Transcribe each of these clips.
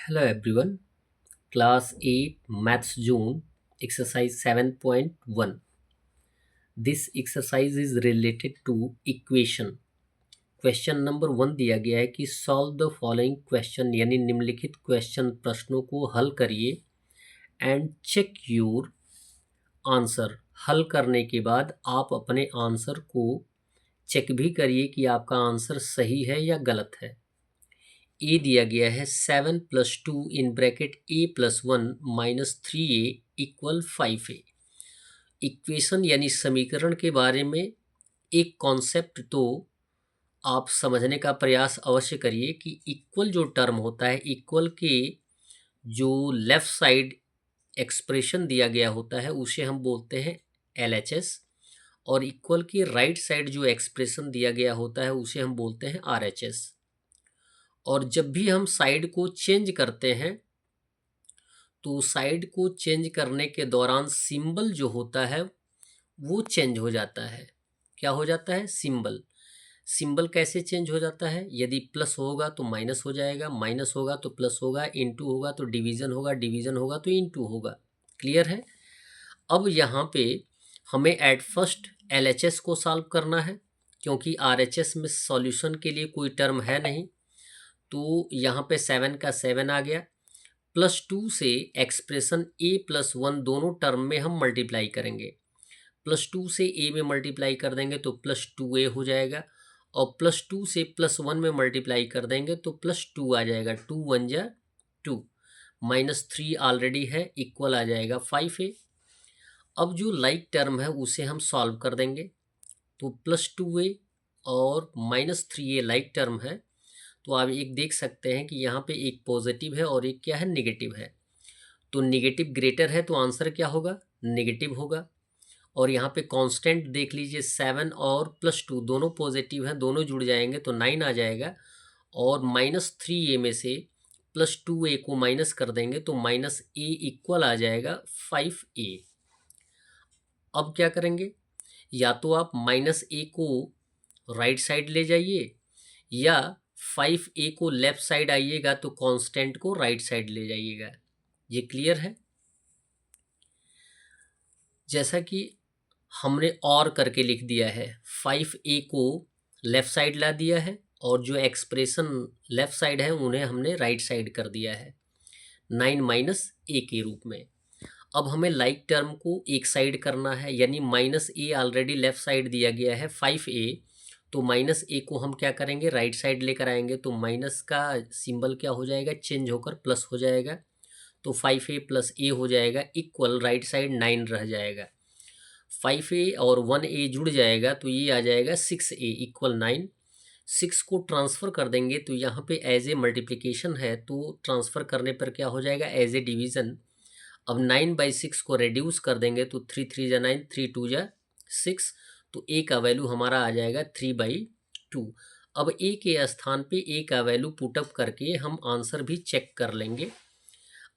Hello everyone, Class 8 Maths June Exercise 7.1. This exercise is related to equation. Question number 1 दिया गया है कि solve the following question यानी निम्नलिखित क्वेश्चन प्रश्नों को हल करिए एंड चेक योर आंसर। हल करने के बाद आप अपने आंसर को चेक भी करिए कि आपका आंसर सही है या गलत है। ए दिया गया है 7 + 2 in bracket a + 1 - 3a = 5a। Equation यानी समीकरण के बारे में एक कॉन्सेप्ट तो आप समझने का प्रयास अवश्य करिए कि इक्वल जो टर्म होता है, इक्वल के जो लेफ्ट साइड एक्सप्रेशन दिया गया होता है उसे हम बोलते हैं LHS, और इक्वल के राइट साइड जो एक्सप्रेशन दिया गया होता है उसे हम बोलते हैं RHS। और जब भी हम साइड को चेंज करते हैं तो साइड को चेंज करने के दौरान सिंबल जो होता है वो चेंज हो जाता है। क्या हो जाता है? सिंबल। सिंबल कैसे चेंज हो जाता है? यदि प्लस होगा तो माइनस हो जाएगा, माइनस होगा तो प्लस होगा, इनटू होगा तो डिवीजन होगा, डिवीजन होगा तो इनटू होगा। क्लियर है? अब यहाँ पे हमें एट फर्स्ट LHS को सॉल्व करना है क्योंकि RHS में सॉल्यूशन के लिए कोई टर्म है नहीं। तो यहाँ पे 7 का 7 आ गया, +2 से एक्सप्रेशन a + 1 दोनों टर्म में हम मल्टीप्लाई करेंगे। +2 से a में मल्टीप्लाई कर देंगे तो +2a हो जाएगा, और +2 से +1 में मल्टीप्लाई कर देंगे तो +2 आ जाएगा। 2 × 1 = 2, -3 ऑलरेडी है, इक्वल आ जाएगा 5a। अब जो लाइक टर्म है उसे हम सॉल्व कर देंगे, तो +2a और -3a लाइक टर्म है। तो आप एक देख सकते हैं कि यहाँ पे एक पॉजिटिव है और एक क्या है? नेगेटिव है। तो नेगेटिव ग्रेटर है तो आंसर क्या होगा? नेगेटिव होगा। और यहाँ पे कांस्टेंट देख लीजिए, 7 और +2 दोनों पॉजिटिव हैं, दोनों जुड़ जाएंगे तो 9 आ जाएगा। और -3a में से +2a को माइनस कर देंगे तो -a इक्वल आ जाएगा 5a। अब क्या करेंगे? या तो आप -a को राइट साइड ले जाइए या 5a को लेफ्ट साइड आइएगा तो कांस्टेंट को राइट साइड ले जाइएगा। ये क्लियर है? जैसा कि हमने और करके लिख दिया है, 5a को लेफ्ट साइड ला दिया है और जो एक्सप्रेशन लेफ्ट साइड है उन्हें हमने राइट साइड कर दिया है 9 - a के रूप में। अब हमें लाइक टर्म को एक साइड करना है, यानी -a ऑलरेडी लेफ्ट साइड दिया गया है 5a, तो -a को हम क्या करेंगे? राइट साइड लेकर आएंगे तो माइनस का सिंबल क्या हो जाएगा? चेंज होकर प्लस हो जाएगा। तो 5a + a हो जाएगा इक्वल, राइट साइड 9 रह जाएगा। 5a और 1a जुड़ जाएगा तो ये आ जाएगा 6a इक्वल 9। 6 को ट्रांसफ़र कर देंगे तो यहाँ पे एज ए मल्टीप्लिकेशन है तो ट्रांसफ़र करने पर क्या हो जाएगा? As a division. अब 9/6 को रिड्यूस कर देंगे तो 3 × 3 = 9, 3 × 2 = 6, तो a का वैल्यू हमारा आ जाएगा 3/2। अब a के स्थान पे a का वैल्यू पुटअप करके हम आंसर भी चेक कर लेंगे।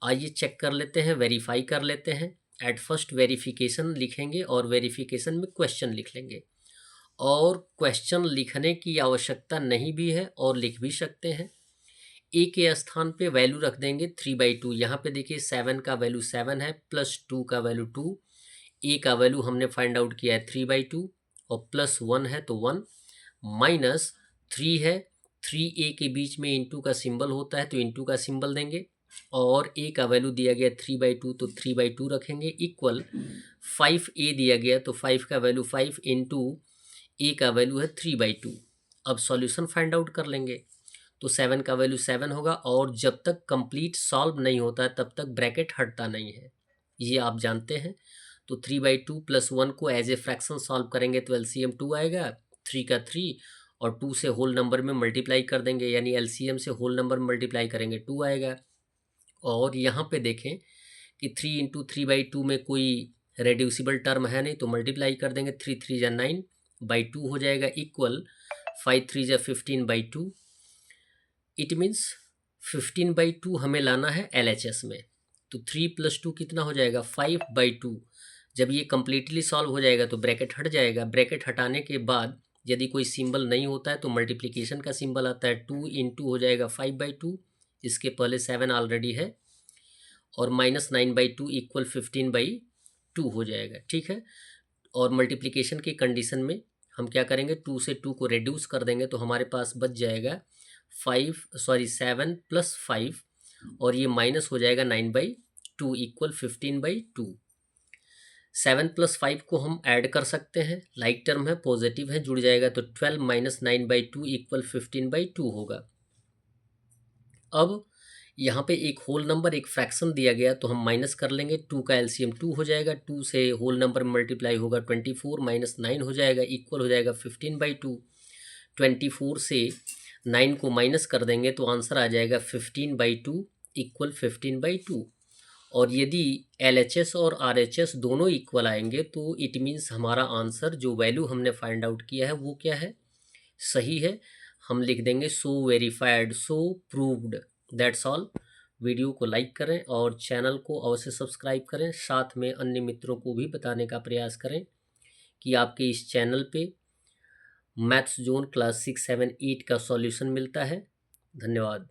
आइए चेक कर लेते हैं, वेरीफाई कर लेते हैं। एट फर्स्ट वेरिफिकेशन लिखेंगे और वेरिफिकेशन में क्वेश्चन लिख लेंगे, और क्वेश्चन लिखने की आवश्यकता नहीं भी है और लिख भी सकते हैं। ए के स्थान पे वैल्यू रख देंगे 3/2। यहाँ पे देखिए 7 का वैल्यू 7 है, +2 का वैल्यू 2, ए का वैल्यू हमने फाइंड आउट किया है 3/2, और +1 है तो 1, -3 है, 3a के बीच में इंटू का सिंबल होता है तो इंटू का सिंबल देंगे, और a का वैल्यू दिया गया 3/2 तो 3/2 रखेंगे इक्वल 5a दिया गया तो 5 का वैल्यू 5 इंटू a का वैल्यू है 3/2। अब सॉल्यूशन फाइंड आउट कर लेंगे, तो 7 का वैल्यू 7 होगा, और जब तक कंप्लीट सॉल्व नहीं होता है तब तक ब्रैकेट हटता नहीं है, ये आप जानते हैं। तो 3/2 + 1 को एज ए फ्रैक्शन सॉल्व करेंगे तो एलसीएम 2 आएगा, 3 का 3, और 2 से होल नंबर में मल्टीप्लाई कर देंगे, यानी एलसीएम से होल नंबर में मल्टीप्लाई करेंगे 2 आएगा। और यहाँ पे देखें कि 3 × 3/2 में कोई रेड्यूसिबल टर्म है नहीं तो मल्टीप्लाई कर देंगे, 3 × 3 = 9/2 हो जाएगा इक्वल 5 × 3 = 15/2। इट मीन्स 15/2 हमें लाना है LHS में। तो 3 + 2 कितना हो जाएगा? 5/2। जब ये कम्प्लीटली सॉल्व हो जाएगा तो ब्रैकेट हट जाएगा। ब्रैकेट हटाने के बाद यदि कोई सिंबल नहीं होता है तो मल्टीप्लिकेशन का सिंबल आता है, 2 × हो जाएगा 5/2 इसके पहले 7 ऑलरेडी है, और -9/2 इक्वल 15/2 हो जाएगा। ठीक है, और मल्टीप्लिकेशन की कंडीशन में हम क्या करेंगे, 2 से 2 को रिड्यूस कर देंगे तो हमारे पास बच जाएगा 7 + 5, और ये माइनस हो जाएगा 9/2 इक्वल 15/2। 7 + 5 को हम ऐड कर सकते हैं, लाइक टर्म है, पॉजिटिव है, जुड़ जाएगा तो 12 - 9/2 इक्वल 15/2 होगा। अब यहाँ पे एक होल नंबर, एक फ्रैक्शन दिया गया तो हम माइनस कर लेंगे, 2 का एलसीएम 2 हो जाएगा, 2 से होल नंबर मल्टीप्लाई होगा 24 - 9 हो जाएगा, इक्वल हो जाएगा 15/2। 24 से 9 को माइनस कर देंगे तो आंसर आ जाएगा 15/2 इक्वल 15/2। और यदि LHS और RHS दोनों इक्वल आएंगे तो इट मीन्स हमारा आंसर, जो वैल्यू हमने फाइंड आउट किया है वो क्या है, सही है। हम लिख देंगे so verified, so proved. That's all. Video को लाइक करें और चैनल को अवश्य सब्सक्राइब करें, साथ में अन्य मित्रों को भी बताने का प्रयास करें कि आपके इस चैनल पे मैथ्स जोन क्लास 6, 7, 8 का सॉल्यूशन मिलता है। धन्यवाद।